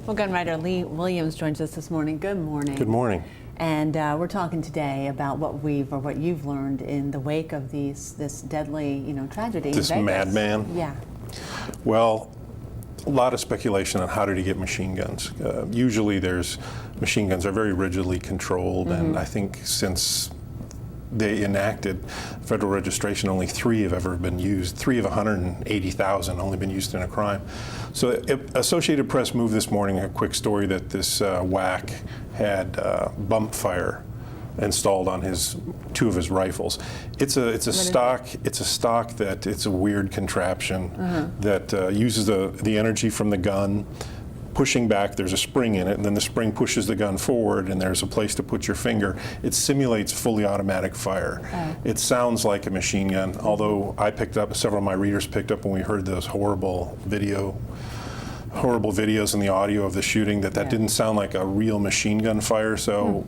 Well, gun writer Lee Williams joins us this morning. Good morning. Good morning. And we're talking today about what you've learned in the wake of this deadly, tragedy. This in Vegas. madman. Yeah. Well, a lot of speculation on how did he get machine guns. Usually, machine guns are very rigidly controlled, and I think since they enacted federal registration, only 3 have ever been used. 3 of 180,000 only been used in a crime. So Associated Press moved this morning a quick story that this whack had bump fire installed on 2 of his rifles. It's a stock that it's a weird contraption that uses the energy from the gun pushing back. There's a spring in it, and then the spring pushes the gun forward, and there's a place to put your finger. It simulates fully automatic fire. It sounds like a machine gun, although several of my readers picked up when we heard those horrible videos and the audio of the shooting that didn't sound like a real machine gun fire. So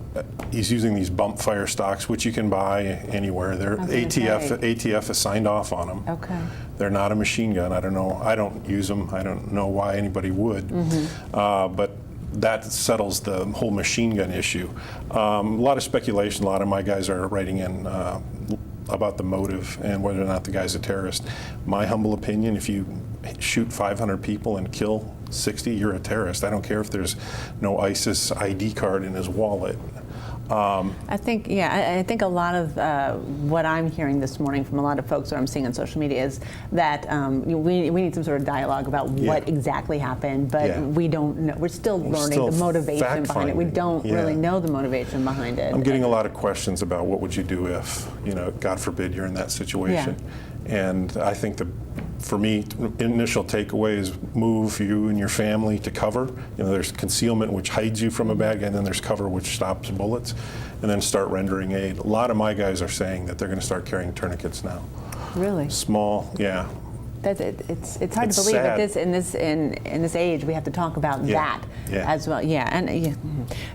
he's using these bump fire stocks, which you can buy anywhere. They're ATF has signed off on them. Okay. They're not a machine gun. I don't know. I don't use them. I don't know why anybody would. But that settles the whole machine gun issue. A lot of speculation. A lot of my guys are writing in about the motive and whether or not the guy's a terrorist. My humble opinion, if you shoot 500 people and kill 60, you're a terrorist. I don't care if there's no ISIS ID card in his wallet. I think a lot of what I'm hearing this morning from a lot of folks that I'm seeing on social media is that we need some sort of dialogue about what exactly happened, but we don't know. We're still learning the motivation behind it. We don't really know the motivation behind it. I'm getting a lot of questions about what would you do if, God forbid, you're in that situation. And I think for me, initial takeaway is move you and your family to cover. There's concealment, which hides you from a bad guy, and then there's cover, which stops bullets, and then start rendering aid. A lot of my guys are saying that they're going to start carrying tourniquets now. Really? Small, yeah. It's hard to believe that in this age we have to talk about that as well.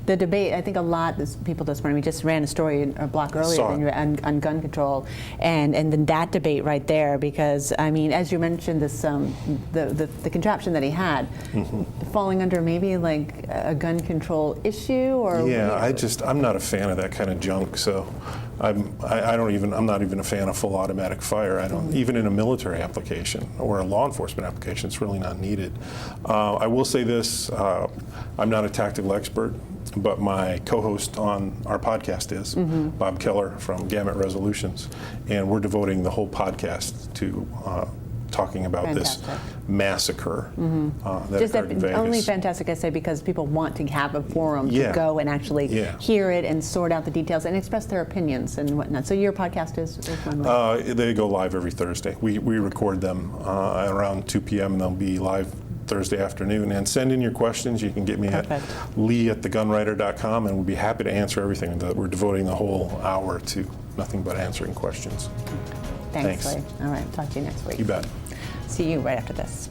The debate, I think a lot of people this morning, we just ran a story a block earlier on gun control, and then that debate right there, because I mean, as you mentioned, this the contraption that he had falling under maybe like a gun control issue, or I'm not a fan of that kind of junk. So I'm not even a fan of full automatic fire. I don't even in a military application or a law enforcement application, it's really not needed. I will say this, I'm not a tactical expert, but my co-host on our podcast is Bob Keller from Gamut Resolutions, and we're devoting the whole podcast to talking about this massacre that occurred in Vegas. Only fantastic, I say, because people want to have a forum to go and actually hear it and sort out the details and express their opinions and whatnot. So your podcast is when? They go live every Thursday. We record them around 2 p.m. and they'll be live Thursday afternoon. And send in your questions. You can get me at lee@thegunwriter.com, and we'll be happy to answer everything. We're devoting the whole hour to nothing but answering questions. Thanks, Lee. All right, talk to you next week. You bet. See you right after this.